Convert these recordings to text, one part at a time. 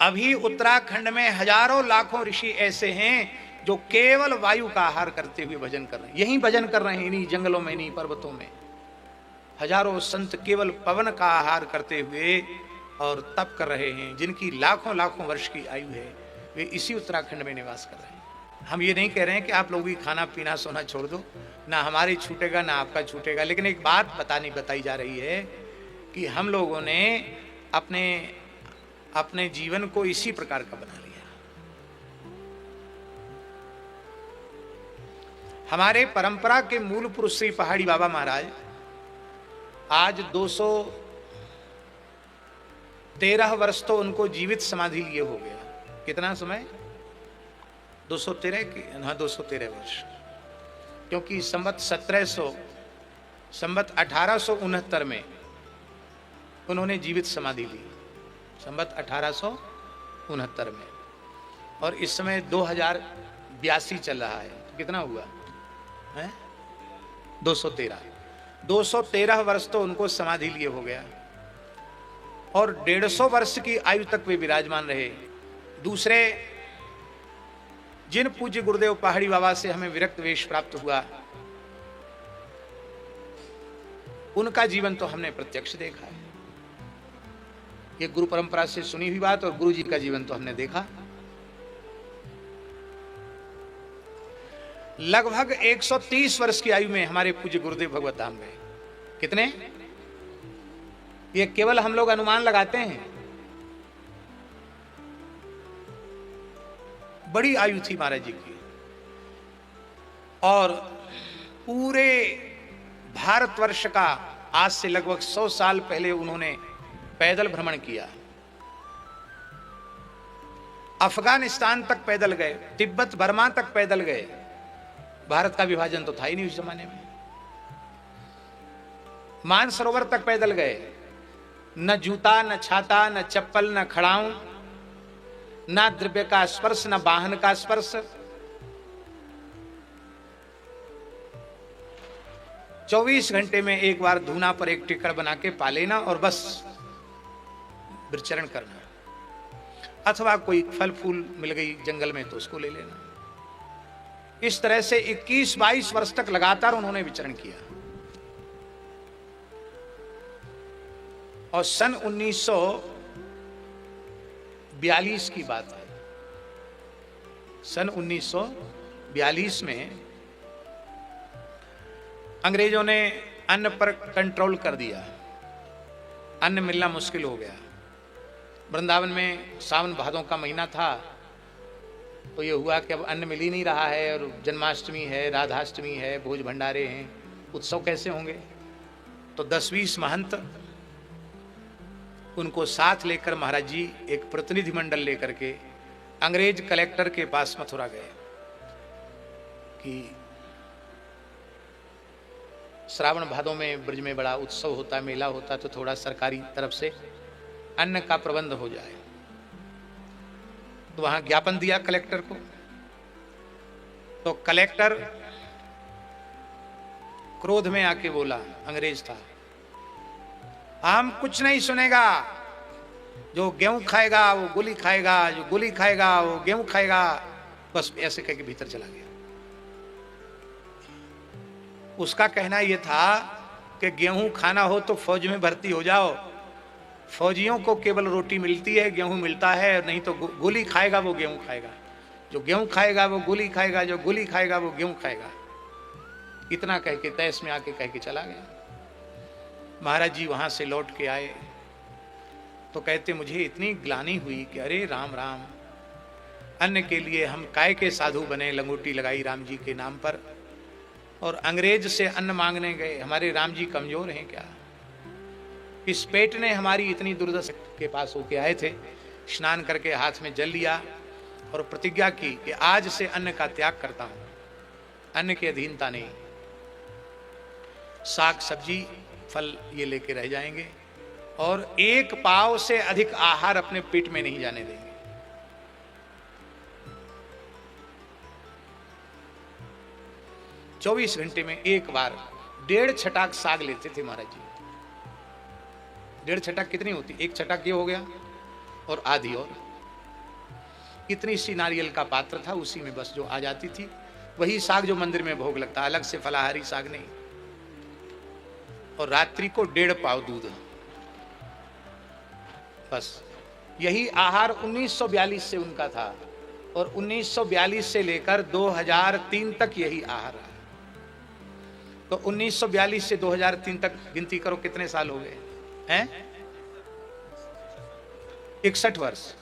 अभी उत्तराखंड में हजारों लाखों ऋषि ऐसे हैं जो केवल वायु का आहार करते हुए भजन कर रहे हैं। यहीं भजन कर रहे हैं, इन्हीं जंगलों में, इन्हीं पर्वतों में। हजारों संत केवल पवन का आहार करते हुए और तप कर रहे हैं, जिनकी लाखों लाखों वर्ष की आयु है, वे इसी उत्तराखंड में निवास कर रहे हैं। हम ये नहीं कह रहे हैं कि आप लोग भी खाना पीना सोना छोड़ दो, ना हमारी छूटेगा ना आपका छूटेगा। लेकिन एक बात बताई जा रही है कि हम लोगों ने अपने जीवन को इसी प्रकार का बना लिया। हमारे परंपरा के मूल पुरुष श्री पहाड़ी बाबा महाराज आज 213 वर्ष तो उनको जीवित समाधि लिए हो गया। कितना समय? 213 की, हाँ 213 वर्ष। क्योंकि संवत 1869 में उन्होंने जीवित समाधि ली, संवत 1869 में। और इस समय 2082 चल रहा है, तो कितना हुआ है? 213 वर्ष तो उनको समाधि लिए हो गया। और 150 वर्ष की आयु तक वे विराजमान रहे। दूसरे जिन पूज्य गुरुदेव पहाड़ी बाबा से हमें विरक्त वेश प्राप्त हुआ, उनका जीवन तो हमने प्रत्यक्ष देखा है। ये गुरु परंपरा से सुनी हुई बात, और गुरु जी का जीवन तो हमने देखा। लगभग 130 वर्ष की आयु में हमारे पूज्य गुरुदेव भगवत धाम गए। कितने? ये केवल हम लोग अनुमान लगाते हैं। बड़ी आयु थी महाराज जी की। और पूरे भारतवर्ष का आज से लगभग 100 साल पहले उन्होंने पैदल भ्रमण किया। अफगानिस्तान तक पैदल गए, तिब्बत बर्मा तक पैदल गए। भारत का विभाजन तो था ही नहीं उस जमाने में। मानसरोवर तक पैदल गए। न जूता, न छाता, न चप्पल, न खड़ाऊं, न द्रव्य का स्पर्श, न वाहन का स्पर्श। 24 घंटे में एक बार धूना पर एक टिकड़ बना के पा लेना और बस विचरण करना। अथवा कोई फल फूल मिल गई जंगल में तो उसको ले लेना। इस तरह से 21-22 वर्ष तक लगातार उन्होंने विचरण किया। और सन 1942 की बात है। सन 1942 में अंग्रेजों ने अन्न पर कंट्रोल कर दिया। अन्न मिलना मुश्किल हो गया। वृंदावन में सावन भादों का महीना था, तो ये हुआ कि अब अन्न मिल ही नहीं रहा है, और जन्माष्टमी है, राधाष्टमी है, भोज भंडारे हैं, उत्सव कैसे होंगे? तो 10-20 महंत उनको साथ लेकर महाराज जी एक प्रतिनिधि मंडल लेकर के अंग्रेज कलेक्टर के पास मथुरा गए कि श्रावण भादों में ब्रज में बड़ा उत्सव होता, मेला होता, तो थोड़ा सरकारी तरफ से अन्न का प्रबंध हो जाए। तो वहां ज्ञापन दिया कलेक्टर को। तो कलेक्टर क्रोध में आके बोला, अंग्रेज था, हम कुछ नहीं सुनेगा। जो गेहूं खाएगा वो गोली खाएगा, जो गोली खाएगा वो गेहूं खाएगा। बस ऐसे कह के भीतर चला गया। उसका कहना यह था कि गेहूं खाना हो तो फौज में भर्ती हो जाओ। फौजियों को केवल रोटी मिलती है, गेहूं मिलता है नहीं। तो गोली खाएगा वो गेहूं खाएगा, जो गेहूं खाएगा वो गोली खाएगा, जो गोली खाएगा वो गेहूं खाएगा। इतना कह के तैस में आके कह के चला गया। महाराज जी वहां से लौट के आए तो कहते, मुझे इतनी ग्लानि हुई कि अरे राम राम, अन्न के लिए हम काय के साधु बने, लंगोटी लगाई राम जी के नाम पर, और अंग्रेज से अन्न मांगने गए। हमारे राम जी कमजोर हैं क्या? इस पेट ने हमारी इतनी दुर्दशा के पास होके आए थे। स्नान करके हाथ में जल लिया और प्रतिज्ञा की कि आज से अन्न का त्याग करता हूं, अन्न की अधीनता नहीं। साग सब्जी फल ये लेके रह जाएंगे, और एक पाव से अधिक आहार अपने पेट में नहीं जाने देंगे। चौबीस घंटे में एक बार 1.5 छटाक साग लेते थे महाराज जी। 1.5 छटाक कितनी होती? एक छटाक ये हो गया और आधी और इतनी सी नारियल का पात्र था, उसी में बस जो आ जाती थी वही साग जो मंदिर में भोग लगता, अलग से फलाहारी साग नहीं। और रात्रि को 1.5 पाव दूध, बस यही आहार 1942 से उनका था। और 1942 से लेकर 2003 तक यही आहार रहा। तो 1942 से 2003 तक गिनती करो कितने साल हो गए हैं? 61 वर्ष।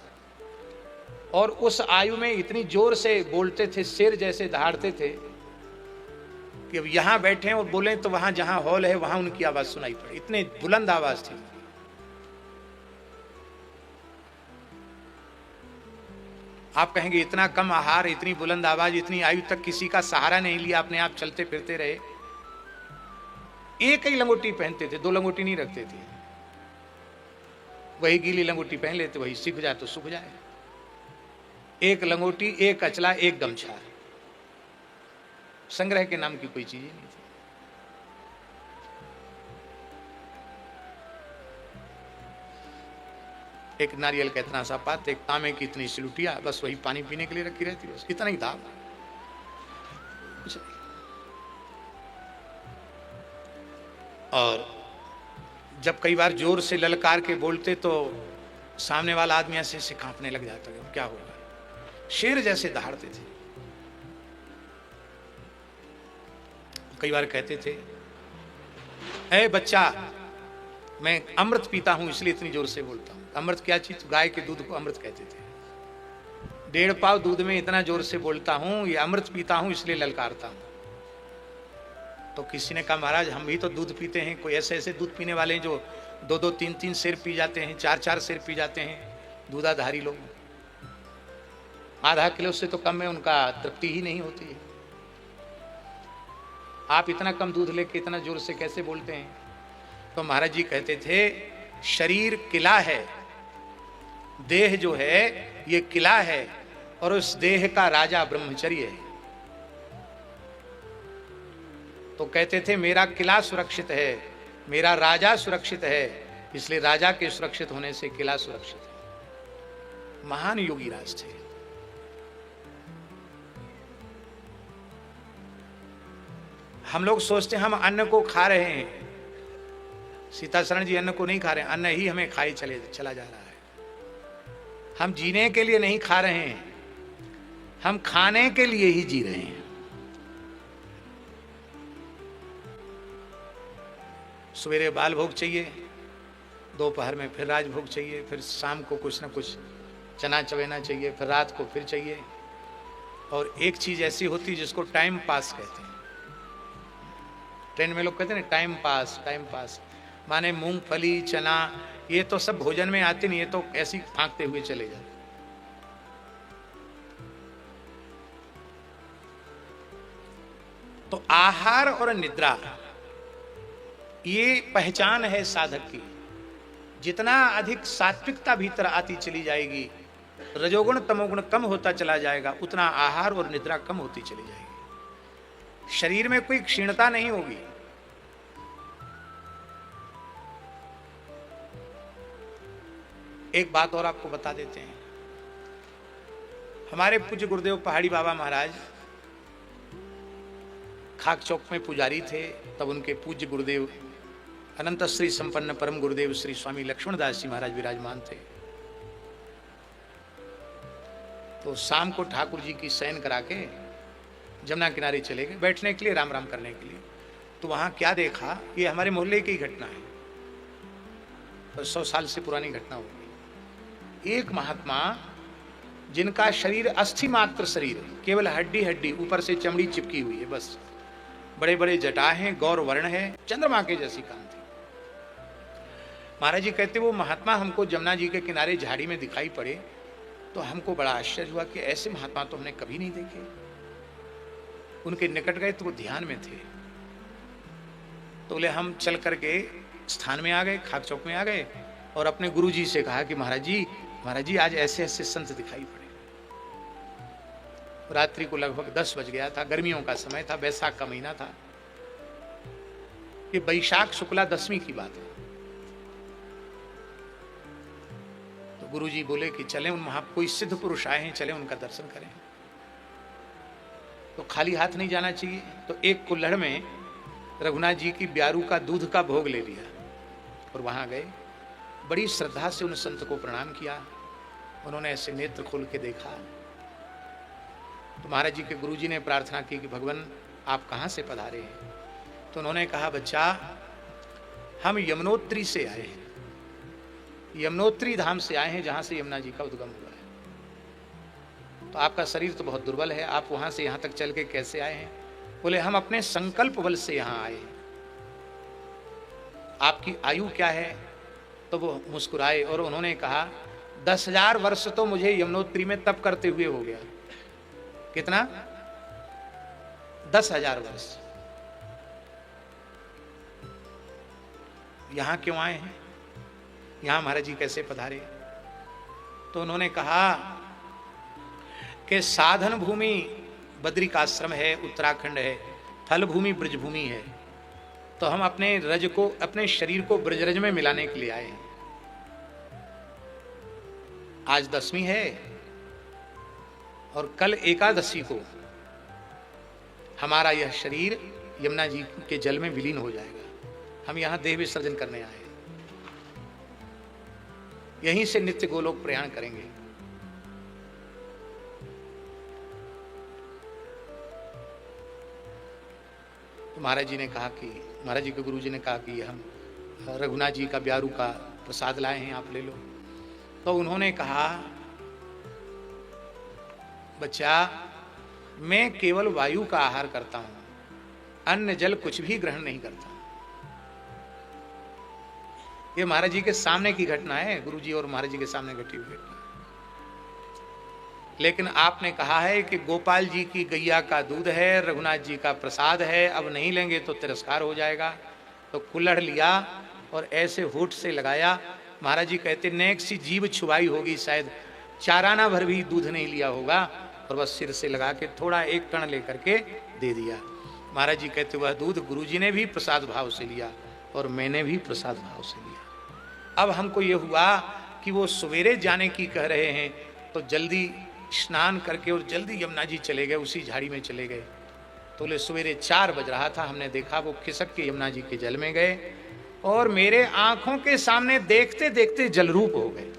और उस आयु में इतनी जोर से बोलते थे, शेर जैसे दहाड़ते थे कि अब यहां बैठे और बोले तो वहां जहां हॉल है वहां उनकी आवाज सुनाई पड़े, इतने बुलंद आवाज थी। आप कहेंगे इतना कम आहार, इतनी बुलंद आवाज, इतनी आयु तक किसी का सहारा नहीं लिया, अपने आप चलते फिरते रहे। एक ही लंगोटी पहनते थे, 2 लंगोटी नहीं रखते थे। वही गीली लंगोटी पहन लेते, वही सूख जाए तो सूख जाए। एक लंगोटी, एक अचला, एक गमछा, संग्रह के नाम की कोई चीज नहीं थी। एक नारियल का इतना सा पात्र, एक तांबे की इतनी सी लुटिया, बस वही पानी पीने के लिए रखी रहती, बस इतना ही था। और जब कई बार जोर से ललकार के बोलते तो सामने वाला आदमी ऐसे ऐसे कांपने लग जाता है, क्या होगा, शेर जैसे दहाड़ते थे। कई बार कहते थे, ऐ बच्चा मैं अमृत पीता हूं इसलिए इतनी जोर से बोलता हूं। अमृत क्या चीज? गाय के दूध को अमृत कहते थे। 1.5 पाव दूध में इतना जोर से बोलता हूं, ये अमृत पीता हूं इसलिए ललकारता हूं। तो किसी ने कहा महाराज हम भी तो दूध पीते हैं। कोई ऐसे ऐसे दूध पीने वाले हैं जो 2-2, 3-3 सेर पी जाते हैं, 4-4 सेर पी जाते हैं, दूधाधारी लोग। आधा किलो से तो कम में उनका तृप्ति ही नहीं होती है। आप इतना कम दूध लेके इतना जोर से कैसे बोलते हैं? तो महाराज जी कहते थे, शरीर किला है, देह जो है ये किला है, और उस देह का राजा ब्रह्मचर्य है। तो कहते थे मेरा किला सुरक्षित है, मेरा राजा सुरक्षित है, इसलिए राजा के सुरक्षित होने से किला सुरक्षित है। महान योगी राज थे। हम लोग सोचते हैं हम अन्न को खा रहे हैं, सीता शरण जी अन्न को नहीं खा रहे हैं, अन्न ही हमें खाई चला जा रहा है। हम जीने के लिए नहीं खा रहे हैं, हम खाने के लिए ही जी रहे हैं। सवेरे बाल भोग चाहिए, दोपहर में फिर राजभोग चाहिए, फिर शाम को कुछ ना कुछ चना चवेना चाहिए, फिर रात को फिर चाहिए। और एक चीज ऐसी होती है जिसको टाइम पास कहते हैं। ट्रेन में लोग कहते हैं टाइम पास, टाइम पास माने मूंगफली, चना, ये तो सब भोजन में आते नहीं, ये तो ऐसी फांकते हुए चले जाते। तो आहार और निद्रा ये पहचान है साधक की। जितना अधिक सात्विकता भीतर आती चली जाएगी, रजोगुण तमोगुण कम होता चला जाएगा, उतना आहार और निद्रा कम होती चली जाएगी। शरीर में कोई क्षीणता नहीं होगी। एक बात और आपको बता देते हैं। हमारे पूज्य गुरुदेव पहाड़ी बाबा महाराज खाक चौक में पुजारी थे, तब उनके पूज्य गुरुदेव अनंत श्री संपन्न परम गुरुदेव श्री स्वामी लक्ष्मणदास जी महाराज विराजमान थे। तो शाम को ठाकुर जी की शयन करा के जमुना किनारे चले गए बैठने के लिए, राम राम करने के लिए। तो वहां क्या देखा, ये हमारे मोहल्ले की घटना है, तो 100 साल से पुरानी घटना होगी। एक महात्मा जिनका शरीर अस्थि मात्र शरीर, केवल हड्डी हड्डी, ऊपर से चमड़ी चिपकी हुई है, बस बड़े बड़े जटा हैं, गौर वर्ण है, चंद्रमा के जैसी कांति। महाराज जी कहते वो महात्मा हमको जमुना जी के किनारे झाड़ी में दिखाई पड़े, तो हमको बड़ा आश्चर्य हुआ कि ऐसे महात्मा तो हमने कभी नहीं देखे। उनके निकट गए तो वो ध्यान में थे। तो बोले हम चल करके स्थान में आ गए, खाक चौक में आ गए, और अपने गुरु जी से कहा कि महाराज जी आज ऐसे ऐसे संत दिखाई पड़े। रात्रि को लगभग 10 बज गया था, गर्मियों का समय था, बैसाख का महीना था। ये बैशाख शुक्ला 10वीं की बात है। तो गुरुजी बोले कि चलें, उन वहाँ कोई सिद्ध पुरुष आए हैं, चलें उनका दर्शन करें। तो खाली हाथ नहीं जाना चाहिए। तो एक कुल्हड़ में रघुनाथ जी की ब्यारू का दूध का भोग ले लिया और वहाँ गए। बड़ी श्रद्धा से उन संत को प्रणाम किया। उन्होंने ऐसे नेत्र खोल के देखा तो महाराज जी के गुरुजी ने प्रार्थना की कि भगवान आप कहाँ से पधारे हैं? तो उन्होंने कहा, बच्चा हम यमुनोत्री से आए हैं, यमुनोत्री धाम से आए हैं, जहां से यमुना जी का उद्गम हुआ है। तो आपका शरीर तो बहुत दुर्बल है, आप वहां से यहां तक चल के कैसे आए हैं? बोले हम अपने संकल्प बल से यहां आए हैं। आपकी आयु क्या है? तो वो मुस्कुराए और उन्होंने कहा 10,000 वर्ष तो मुझे यमुनोत्री में तप करते हुए हो गया। कितना? 10,000 वर्ष। यहां क्यों आए हैं? यहां महाराज जी कैसे पधारे? तो उन्होंने कहा कि साधन भूमि बद्रिकाश्रम है, उत्तराखंड है, थल भूमि ब्रजभूमि है। तो हम अपने रज को, अपने शरीर को ब्रजरज में मिलाने के लिए आए हैं। आज 10वीं है और कल एकादशी को हमारा यह शरीर यमुना जी के जल में विलीन हो जाएगा। हम यहां देह विसर्जन करने आए, यहीं से नित्य गोलोक प्रयाण करेंगे। तो महाराज जी ने कहा कि, महाराज जी के गुरु जी ने कहा कि हम रघुनाथ जी का ब्यारू का प्रसाद लाए हैं, आप ले लो। तो उन्होंने कहा, बच्चा मैं केवल वायु का आहार करता हूं, अन्न जल कुछ भी ग्रहण नहीं करता। ये महाराज जी के सामने की घटना है, गुरु जी और महाराज जी के सामने घटी हुई घटना। लेकिन आपने कहा है कि गोपाल जी की गैया का दूध है, रघुनाथ जी का प्रसाद है, अब नहीं लेंगे तो तिरस्कार हो जाएगा। तो कुल्हड़ लिया और ऐसे होठ से लगाया। महाराज जी कहते नेक सी जीभ छुबाई होगी, शायद चाराना भर भी दूध नहीं लिया होगा, और बस सिर से लगा के थोड़ा एक कण लेकर के दे दिया। महाराज जी कहते वह दूध गुरु जी ने भी प्रसाद भाव से लिया और मैंने भी प्रसाद भाव से लिया। अब हमको ये हुआ कि वो सवेरे जाने की कह रहे हैं, तो जल्दी स्नान करके और जल्दी यमुना जी चले गए, उसी झाड़ी में चले गए। तो ले सवेरे 4 बज रहा था, हमने देखा वो खिसक के यमुना जी के जल में गए और मेरे आंखों के सामने देखते देखते जलरूप हो गए।